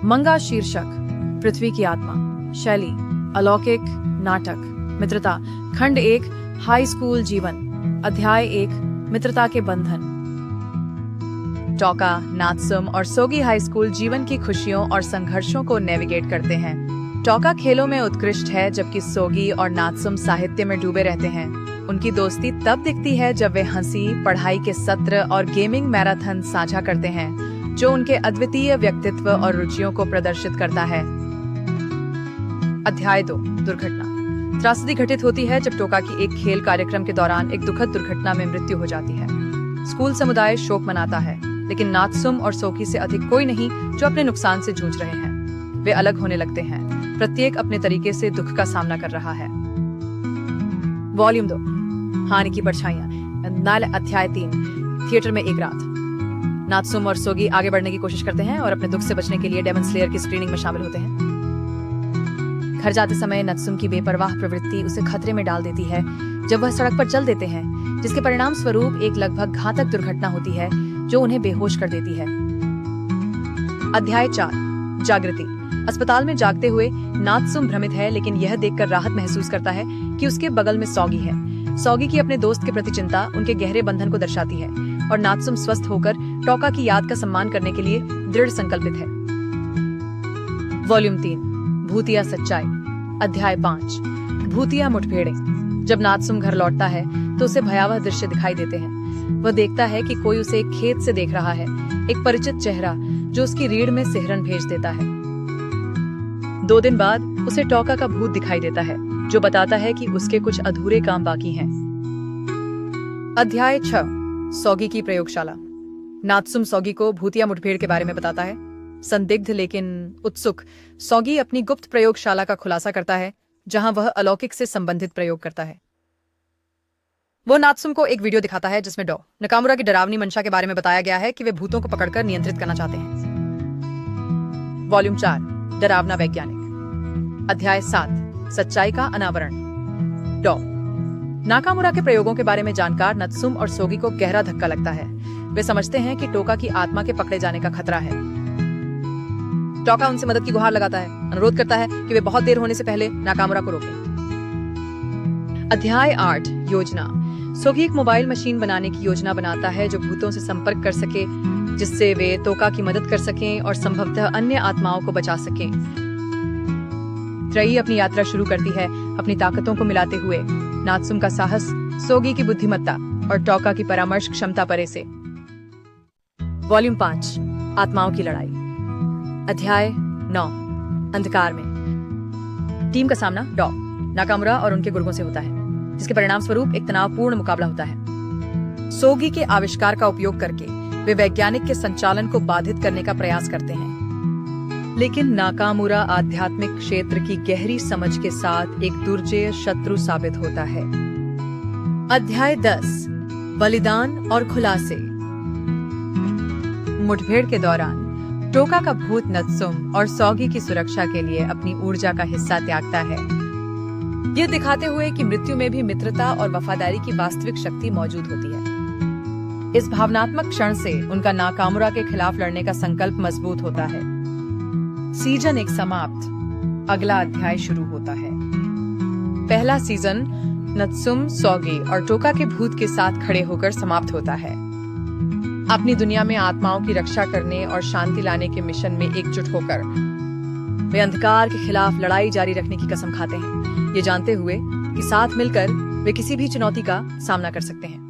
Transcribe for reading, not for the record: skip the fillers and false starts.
मंगा शीर्षक, पृथ्वी की आत्मा। शैली अलौकिक नाटक। मित्रता, खंड 1, हाई स्कूल जीवन। अध्याय 1, मित्रता के बंधन। टोका, नात्सुम और सोगी हाई स्कूल जीवन की खुशियों और संघर्षों को नेविगेट करते हैं। टोका खेलों में उत्कृष्ट है, जबकि सोगी और नात्सुम साहित्य में डूबे रहते हैं। उनकी दोस्ती तब दिखती है जब वे हंसी, पढ़ाई के सत्र और गेमिंग मैराथन साझा करते हैं, जो उनके अद्वितीय व्यक्तित्व और रुचियों को प्रदर्शित करता है। अध्याय 2, दुर्घटना। त्रासदी घटित होती है जब टोका की एक खेल कार्यक्रम के दौरान एक दुखद दुर्घटना में मृत्यु हो जाती है। स्कूल समुदाय शोक मनाता है, लेकिन नात्सुम और सोगी से अधिक कोई नहीं जो अपने नुकसान से जूझ रहे हैं। वे अलग होने लगते हैं, प्रत्येक अपने तरीके से दुख का सामना कर रहा है। वॉल्यूम 2, हानि की परछाइयां। नाल अध्याय 3, थिएटर में एक रात। नात्सुम और सोगी आगे बढ़ने की कोशिश करते हैं और अपने दुख से बचने के लिए डेमन स्लेयर की स्क्रीनिंग में शामिल होते हैं। घर जाते समय नात्सुम की बेपरवाह प्रवृत्ति उसे खतरे में डाल देती है जब वह सड़क पर चल देते हैं, जिसके परिणाम स्वरूप एक लगभग घातक दुर्घटना होती है जो उन्हें बेहोश कर देती है। अध्याय 4, जागृति। अस्पताल में जागते हुए नात्सुम भ्रमित है, लेकिन यह देखकर राहत महसूस करता है कि उसके बगल में सोगी है। सोगी की अपने दोस्त के प्रति चिंता उनके गहरे बंधन को दर्शाती है, और नात्सुम स्वस्थ होकर टोका की याद का सम्मान करने के लिए दृढ़ संकल्पित है। वॉल्यूम 3, भूतिया सच्चाई। अध्याय 5, भूतिया मुठभेड़ें। जब नात्सुम घर लौटता है तो उसे भयावह दृश्य दिखाई देते हैं। वह देखता है कि कोई उसे एक खेत से देख रहा है, एक परिचित चेहरा जो उसकी रीढ़ में सिहरन भेज देता है। 2 दिन बाद उसे टोका का भूत दिखाई देता है, जो बताता है कि उसके कुछ अधूरे काम बाकी हैं। अध्याय 6, सोगी की प्रयोगशाला। नात्सुम सोगी को भूतिया मुठभेड़ के बारे में बताता है। संदिग्ध लेकिन उत्सुक, सोगी अपनी गुप्त प्रयोगशाला का खुलासा करता है, जहां वह अलौकिक से संबंधित प्रयोग करता है। वो नात्सुम को एक वीडियो दिखाता है जिसमें नाकामुरा की डरावनी मंशा के बारे में बताया गया है कि वे भूतों को पकड़कर नियंत्रित करना चाहते हैं। वॉल्यूम 4, डरावना वैज्ञानिक। अध्याय 7, सच्चाई का अनावरण। नाकामुरा के प्रयोगों के बारे में जानकार नात्सुम और सोगी को गहरा धक्का लगता है। वे समझते हैं कि टोका की आत्मा के पकड़े जाने का खतरा है। टोका उनसे मदद की गुहार लगाता है, अनुरोध करता है कि वे बहुत देर होने से पहले नाकामुरा को रोकें। अध्याय 8, योजना। सोगी एक मोबाइल मशीन बनाने की योजना बनाता है जो भूतों से संपर्क कर सके, जिससे वे टोका की मदद कर सकें और संभवतः अन्य आत्माओं को बचा सकें। त्रयी अपनी यात्रा शुरू करती है, अपनी ताकतों को मिलाते हुए, नात्सुम का साहस, सोगी की बुद्धिमत्ता और टोका की परामर्श क्षमता परे से। वॉल्यूम 5, आत्माओं की लड़ाई। अध्याय 9, अंधकार में। टीम का सामना नाकामुरा और उनके गुर्गों से होता है, जिसके परिणाम स्वरूप एक तनावपूर्ण मुकाबला होता है। सोगी के आविष्कार का उपयोग करके वे वैज्ञानिक के संचालन को बाधित करने का प्रयास करते हैं, लेकिन नाकामुरा आध्यात्मिक क्षेत्र की गहरी समझ के साथ एक दुर्जेय शत्रु साबित होता है। अध्याय 10, बलिदान और खुलासे। मुठभेड़ के दौरान टोका का भूत नात्सुम और सोगी की सुरक्षा के लिए अपनी ऊर्जा का हिस्सा त्यागता है, यह दिखाते हुए कि मृत्यु में भी मित्रता और वफादारी की वास्तविक शक्ति मौजूद होती है। इस भावनात्मक क्षण से उनका नाकामुरा के खिलाफ लड़ने का संकल्प मजबूत होता है। सीजन 1 समाप्त। अगला अध्याय शुरू होता है। पहला सीजन नात्सुम, सोगी और टोका के भूत के साथ खड़े होकर समाप्त होता है। अपनी दुनिया में आत्माओं की रक्षा करने और शांति लाने के मिशन में एकजुट होकर वे अंधकार के खिलाफ लड़ाई जारी रखने की कसम खाते हैं, ये जानते हुए कि साथ मिलकर वे किसी भी चुनौती का सामना कर सकते हैं।